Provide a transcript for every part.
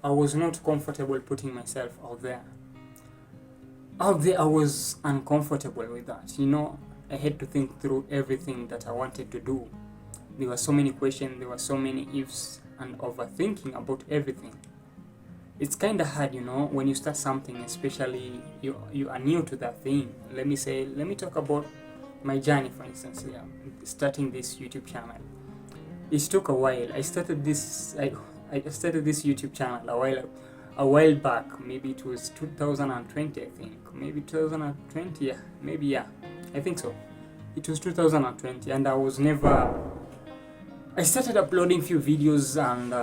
I was not comfortable putting myself out there. Out there, I was uncomfortable with that. I had to think through everything that I wanted to do. There were so many questions, there were so many ifs, and overthinking about everything. It's kind of hard, when you start something, especially you are new to that thing. Let me talk about my journey, for instance. Yeah, starting this YouTube channel. It took a while. I started this YouTube channel a while back. Maybe it was 2020, I think. Maybe 2020, yeah. Maybe, yeah. I think so. It was 2020, and I started uploading few videos, and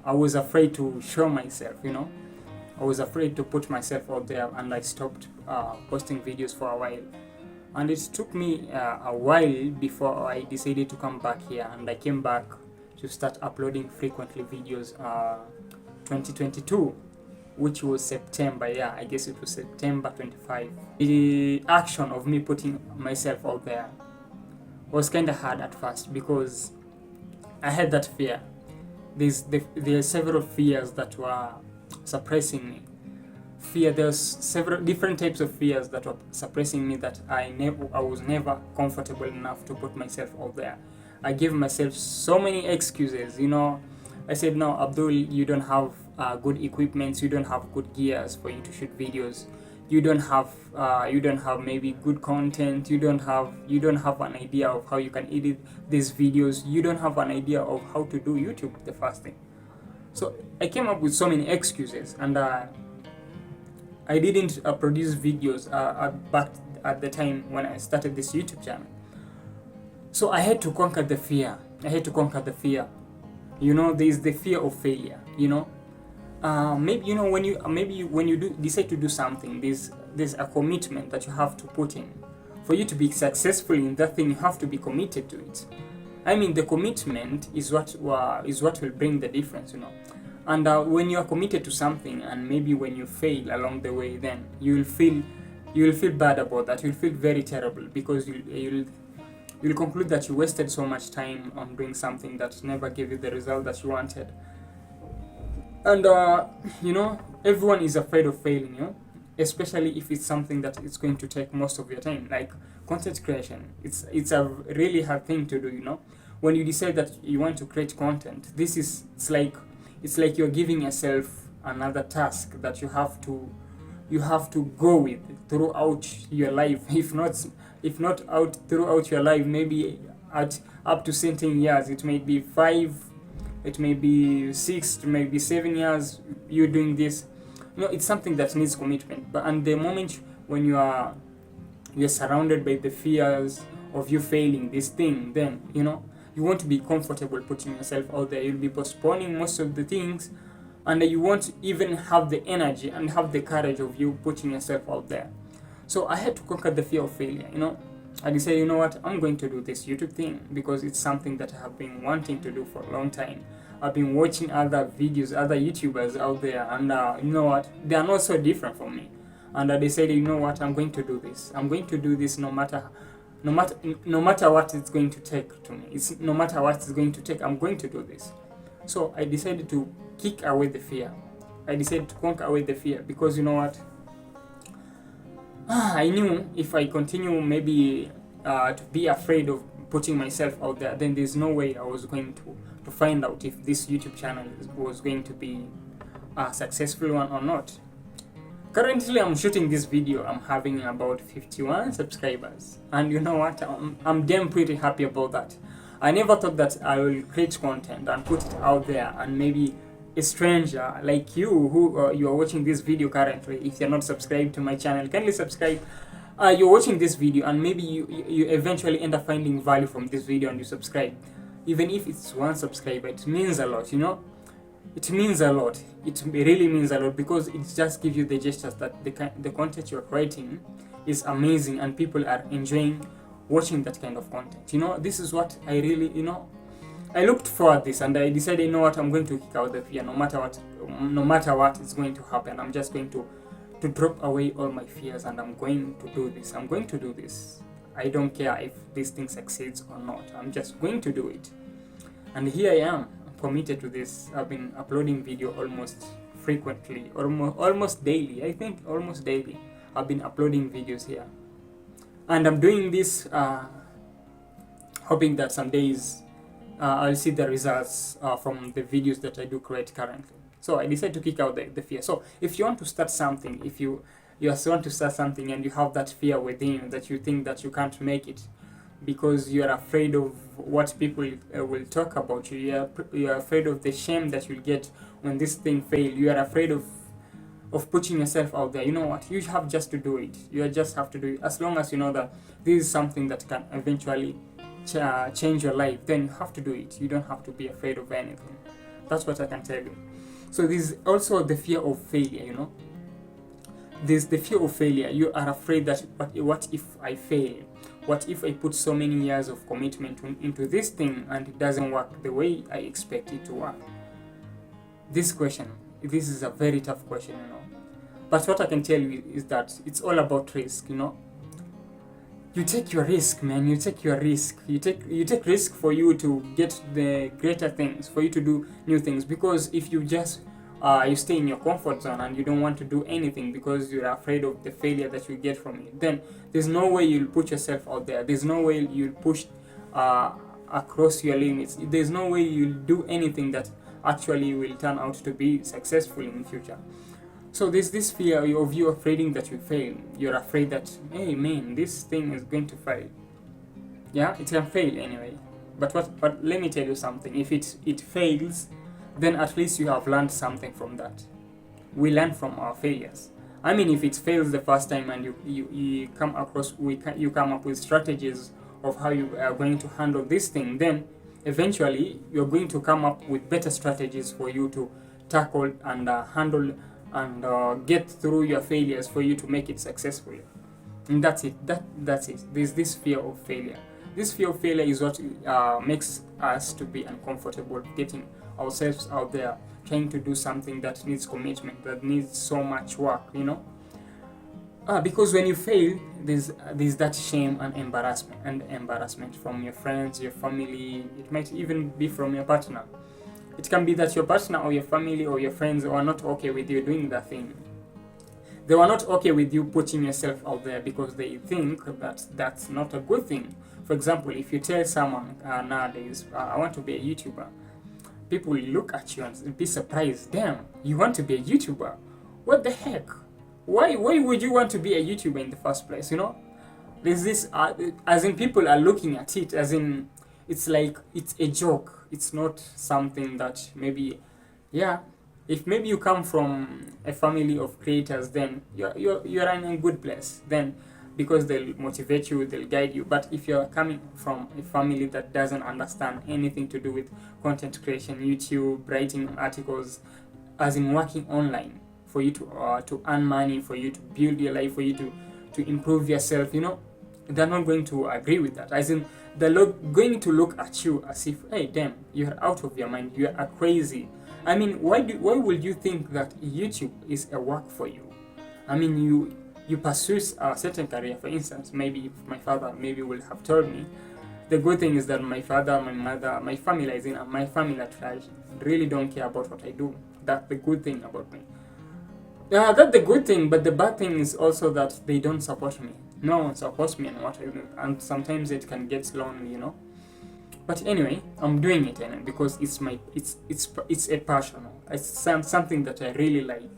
I was afraid to show myself, I was afraid to put myself out there, and I stopped posting videos for a while. And it took me a while before I decided to come back here, and I came back to start uploading frequently videos 2022, which was September. Yeah, I guess it was September 25. The action of me putting myself out there was kind of hard at first because I had that fear. There are several fears that were suppressing me. There's several different types of fears that were suppressing me, that I was never comfortable enough to put myself out there. I gave myself so many excuses. I said, no, Abdul, you don't have good equipment, you don't have good gears for you to shoot videos, you don't have maybe good content, you don't have an idea of how you can edit these videos, you don't have an idea of how to do YouTube, the first thing. So I came up with so many excuses, and I didn't produce videos back at the time when I started this YouTube channel. So I had to conquer the fear. There is the fear of failure. Maybe when you decide to do something, there's a commitment that you have to put in. For you to be successful in that thing, you have to be committed to it. I mean, the commitment is what will bring the difference. And when you are committed to something, and maybe when you fail along the way, then you will feel bad about that. You'll feel very terrible, because you'll conclude that you wasted so much time on doing something that never gave you the result that you wanted. And everyone is afraid of failing, especially if it's something that it's going to take most of your time, like content creation. It's a really hard thing to do. When you decide that you want to create content, it's like you're giving yourself another task that you have to go with throughout your life. If not out throughout your life, maybe at up to certain years. It may be 5, it may be 6, it may be 7 years you're doing this. It's something that needs commitment. And the moment when you're surrounded by the fears of you failing this thing, then you won't be comfortable putting yourself out there. You'll be postponing most of the things, and you won't even have the energy and have the courage of you putting yourself out there. So I had to conquer the fear of failure. I decided, what, I'm going to do this YouTube thing because it's something that I have been wanting to do for a long time. I've been watching other videos, other YouTubers out there, and what, they are not so different from me. And I decided, what, I'm going to do this. I'm going to do this no matter what it's going to take to me. No matter what it's going to take, I'm going to do this. So I decided to kick away the fear. I decided to conquer away the fear, because what, I knew if I continue maybe to be afraid of putting myself out there, then there's no way I was going to find out if this YouTube channel was going to be a successful one or not. Currently, I'm shooting this video, I'm having about 51 subscribers, and you know what, I'm damn pretty happy about that. I never thought that I will create content and put it out there, and maybe a stranger like you, who you are watching this video currently, if you're not subscribed to my channel, kindly subscribe. You're watching this video, and maybe you eventually end up finding value from this video, and you subscribe. Even if it's one subscriber, it means a lot. It means a lot. It really means a lot, because it just gives you the gestures that the content you're creating is amazing, and people are enjoying watching that kind of content. This is what I really, I looked for this, and I decided, what, I'm going to kick out the fear. No matter what is going to happen, I'm just going to drop away all my fears, and I'm going to do this. I'm going to do this. I don't care if this thing succeeds or not. I'm just going to do it. And here I am, committed to this. I've been uploading video almost frequently, almost daily. I think almost daily I've been uploading videos here, and I'm doing this hoping that some days I'll see the results from the videos that I do create currently. So I decided to kick out the fear. So if you want to start something, if you just want to start something and you have that fear within you that you think that you can't make it because you are afraid of what people will talk about you, you are afraid of the shame that you'll get when this thing fails, you are afraid of putting yourself out there, you know what, you have just to do it. You just have to do it. As long as you know that this is something that can eventually change your life, then you have to do it. You don't have to be afraid of anything. That's what I can tell you. So there's also the fear of failure, you know. There's the fear of failure. You are afraid that what if I fail? What if I put so many years of commitment into this thing and it doesn't work the way I expect it to work? This is a very tough question, you know. But what I can tell you is that it's all about risk, you know. You take your risk, man. You take your risk. You take risk for you to get the greater things, for you to do new things. Because if you just you stay in your comfort zone and you don't want to do anything because you're afraid of the failure that you get from it, then there's no way you'll put yourself out there. There's no way you'll push across your limits. There's no way you'll do anything that actually will turn out to be successful in the future. So there's this fear of you afraid that you fail. You're afraid that, hey man, this thing is going to fail. Yeah, it can fail anyway. But let me tell you something. If it fails, then at least you have learned something from that. We learn from our failures. I mean, if it fails the first time and you come up with strategies of how you are going to handle this thing, then eventually you're going to come up with better strategies for you to tackle and handle and get through your failures for you to make it successfully. And that's it. That's it. There's this fear of failure. This fear of failure is what makes us to be uncomfortable getting ourselves out there, trying to do something that needs commitment, that needs so much work, you know. Because when you fail, there's that shame and embarrassment from your friends, your family. It might even be from your partner. It can be that your partner or your family or your friends are not okay with you doing that thing. They were not okay with you putting yourself out there because they think that that's not a good thing. For example, if you tell someone nowadays, I want to be a YouTuber, people will look at you and be surprised. Damn, you want to be a YouTuber? What the heck? Why would you want to be a YouTuber in the first place, you know? There's this, as in people are looking at it, as in, it's like, it's a joke. It's not something that maybe, yeah, if maybe you come from a family of creators, then you're in a good place. Then, because they'll motivate you, they'll guide you. But if you're coming from a family that doesn't understand anything to do with content creation, YouTube, writing articles, as in working online, for you to earn money, for you to build your life, for you to improve yourself, you know, they're not going to agree with that. As in, they're going to look at you as if, hey, damn, you're out of your mind, you are crazy. I mean, why would you think that YouTube is a work for you? I mean, you pursue a certain career. For instance, maybe if my father maybe will have told me, the good thing is that my father, my mother, my family is in, and my family at large really don't care about what I do. That's the good thing about me. That's the good thing, but the bad thing is also that they don't support me. No one supports me in what I do, and sometimes it can get lonely, you know. But anyway, I'm doing it anyway because it's a passion. It's something that I really like.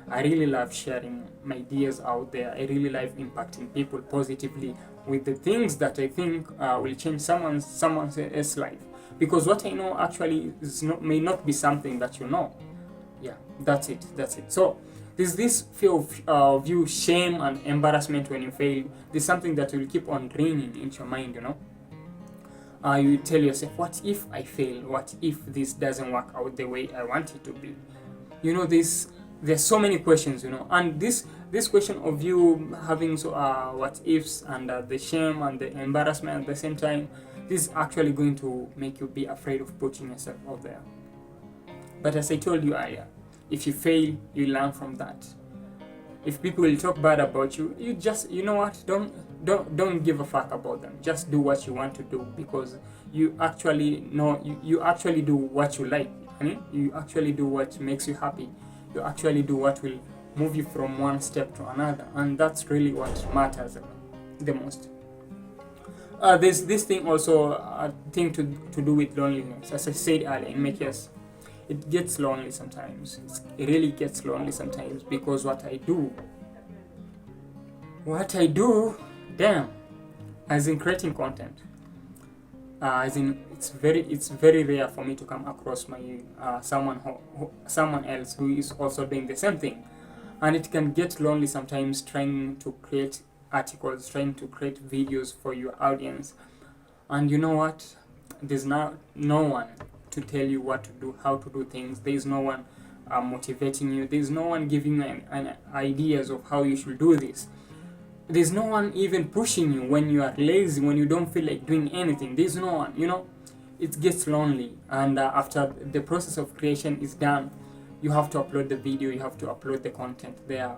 I really love sharing my ideas out there. I really love impacting people positively with the things that I think will change someone's life. Because what I know actually may not be something that you know. Yeah, that's it. So there's this fear of you, shame and embarrassment when you fail. There's something that will keep on ringing into your mind, you know. You tell yourself, what if I fail? What if this doesn't work out the way I want it to be? You know, there's so many questions, you know, and this question of you having what ifs and the shame and the embarrassment at the same time, this is actually going to make you be afraid of putting yourself out there. But as I told you earlier, if you fail, you learn from that. If people will talk bad about you, you just, you know what, don't give a fuck about them. Just do what you want to do, because you actually know, you actually do what you like. I mean, you actually do what makes you happy. you actually do what will move you from one step to another, and that's really what matters the most. There's this thing also, thing to do with loneliness. As I said earlier, in my case, it gets lonely sometimes. It really gets lonely sometimes, because what I do, damn, as in creating content, as in it's very rare for me to come across my someone else who is also doing the same thing, and it can get lonely sometimes trying to create articles, trying to create videos for your audience, and you know what? There's no one to tell you what to do, how to do things. There's no one motivating you. There's no one giving you an ideas of how you should do this. There's no one even pushing you when you are lazy, when you don't feel like doing anything. There's no one, it gets lonely. And after the process of creation is done, you have to upload the video, you have to upload the content there.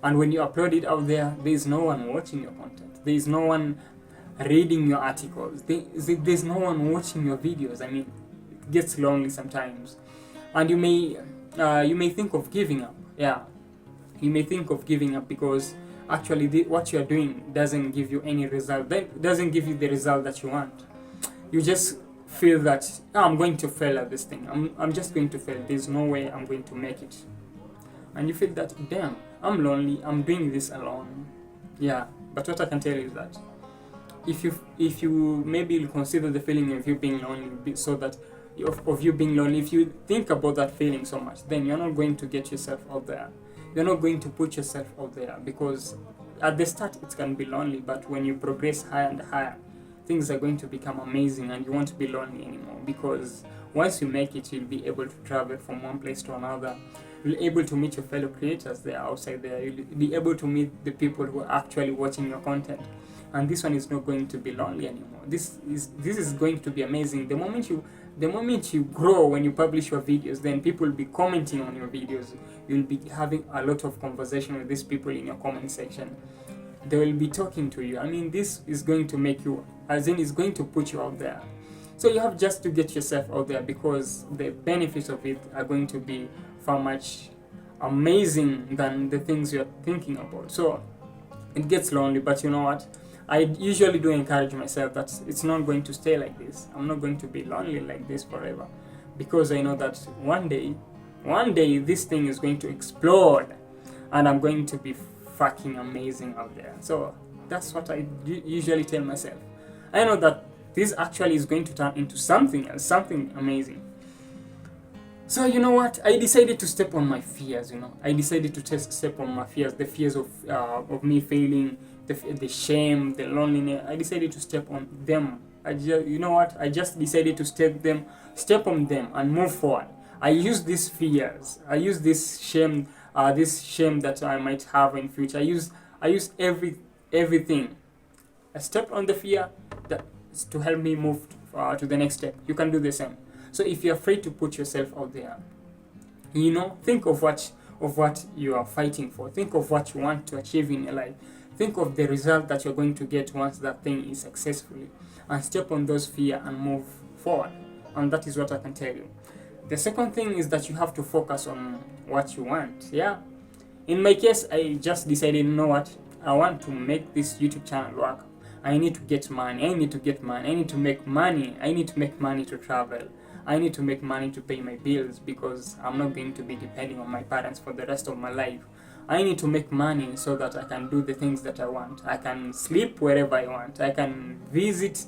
And when you upload it out there, there's no one watching your content. There's no one reading your articles. There's no one watching your videos. I mean, it gets lonely sometimes. And you may think of giving up. Yeah, you may think of giving up, because actually what you're doing doesn't give you any result. That doesn't give you the result that you want. You just feel that, I'm going to fail at this thing. I'm just going to fail. There's no way I'm going to make it. And you feel that, damn, I'm lonely. I'm doing this alone. Yeah, but what I can tell you is that if you maybe consider the feeling of you being lonely, so that of you being lonely, if you think about that feeling so much, then you're not going to get yourself out there. You're not going to put yourself out there, because at the start it can be lonely, but when you progress higher and higher, things are going to become amazing, and you won't be lonely anymore, because once you make it, you'll be able to travel from one place to another. You'll be able to meet your fellow creators there outside there. You'll be able to meet the people who are actually watching your content, and this one is not going to be lonely anymore. This is going to be amazing. The moment you grow, when you publish your videos, then people will be commenting on your videos. You'll be having a lot of conversation with these people in your comment section. They will be talking to you. I mean, this is going to make you, as in, it's going to put you out there. So you have just to get yourself out there, because the benefits of it are going to be far much amazing than the things you're thinking about. So it gets lonely, but you know what? I usually do encourage myself that it's not going to stay like this. I'm not going to be lonely like this forever, because I know that one day this thing is going to explode, and I'm going to be fucking amazing out there. So that's what I usually tell myself. I know that this actually is going to turn into something else, something amazing. So you know what? I decided to step on my fears. I decided to step on my fears, the fears of me failing, the shame, the loneliness. I decided to step on them. I just decided to step on them and move forward. I use these fears. I use this shame that I might have in future. I use everything. I step on the fear to help me move to the next step. You can do the same. So if you're afraid to put yourself out there, think of what you are fighting for. Think of what you want to achieve in your life. Think of the result that you're going to get once that thing is successfully, and step on those fear and move forward. And that is what I can tell you. The second thing is that you have to focus on what you want. Yeah. In my case, I just decided, you know what? I want to make this YouTube channel work. I need to get money. I need to make money. I need to make money to travel. I need to make money to pay my bills, because I'm not going to be depending on my parents for the rest of my life. I need to make money so that I can do the things that I want. I can sleep wherever I want. I can visit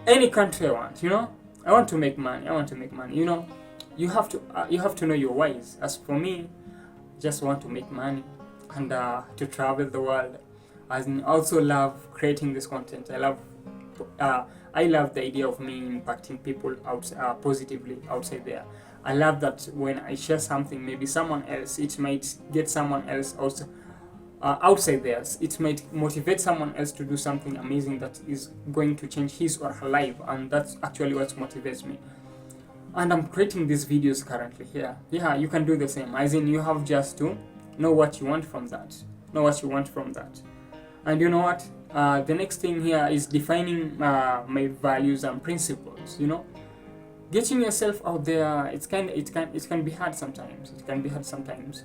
any country I want. I want to make money. You have to know your whys. As for me, just want to make money and to travel the world. I also love creating this content. I love the idea of me impacting people positively outside there. I love that when I share something, maybe someone else, it might get someone else also outside there. It might motivate someone else to do something amazing that is going to change his or her life, and that's actually what motivates me. And I'm creating these videos currently here. Yeah, you can do the same. As in, you have just to know what you want from that. And you know what? The next thing here is defining my values and principles. getting yourself out there, it can be hard sometimes. It can be hard sometimes,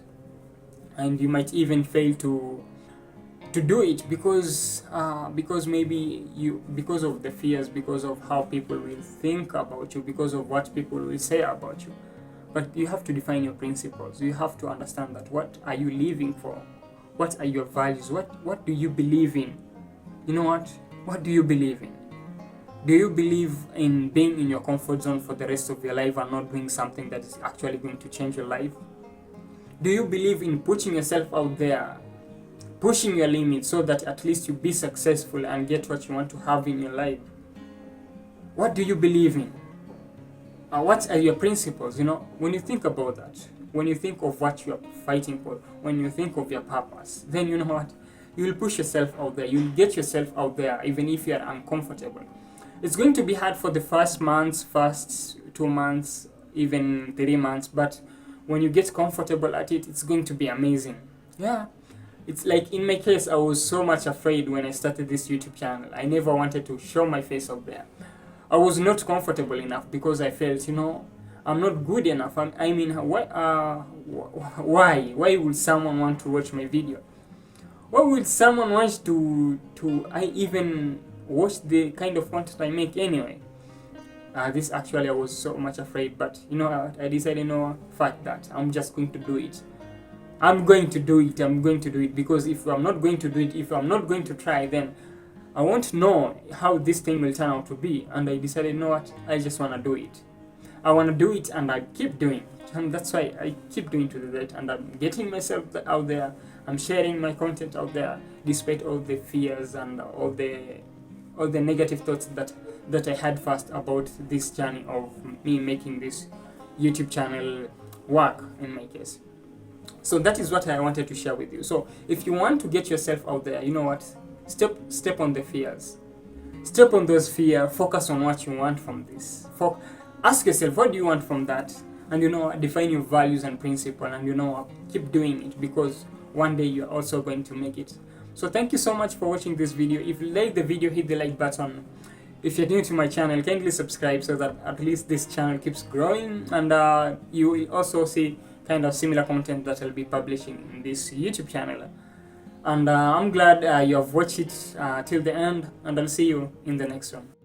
and you might even fail to do it because maybe because of the fears, because of how people will think about you, because of what people will say about you. But you have to define your principles. You have to understand that what are you living for? What are your values? What do you believe in? You know what do you believe in? Do you believe in being in your comfort zone for the rest of your life and not doing something that is actually going to change your life? Do you believe in putting yourself out there, pushing your limits so that at least you be successful and get what you want to have in your life? What do you believe in? What are your principles? When you think about that, when you think of what you are fighting for, when you think of your purpose, then you know what? You will push yourself out there. You will get yourself out there even if you are uncomfortable. It's going to be hard for the first months, first 2 months, even 3 months, but when you get comfortable at it, it's going to be amazing. Yeah. It's like in my case, I was so much afraid when I started this YouTube channel. I never wanted to show my face out there. I was not comfortable enough because I felt, I'm not good enough. I mean, why would someone want to watch my video? Why would someone want to I even watch the kind of content I make anyway? This actually, I was so much afraid, but I decided, fuck that. I'm just going to do it. I'm going to do it because if I'm not going to do it, if I'm not going to try, then I won't know how this thing will turn out to be. And I decided, I just want to do it. I want to do it, and I keep doing it. And that's why I keep doing to that. And I'm getting myself out there. I'm sharing my content out there, despite all the fears and all the negative thoughts that I had first about this journey of me making this YouTube channel work in my case. So that is what I wanted to share with you. So if you want to get yourself out there, step on the fears. Step on those fears. Focus on what you want from this. Ask yourself, what do you want from that? And define your values and principle, and keep doing it, because one day you're also going to make it. So thank you so much for watching this video. If you like the video, hit the like button. If you're new to my channel, kindly subscribe so that at least this channel keeps growing, and you will also see kind of similar content that I'll be publishing in this YouTube channel. And I'm glad you have watched it till the end, and I'll see you in the next one.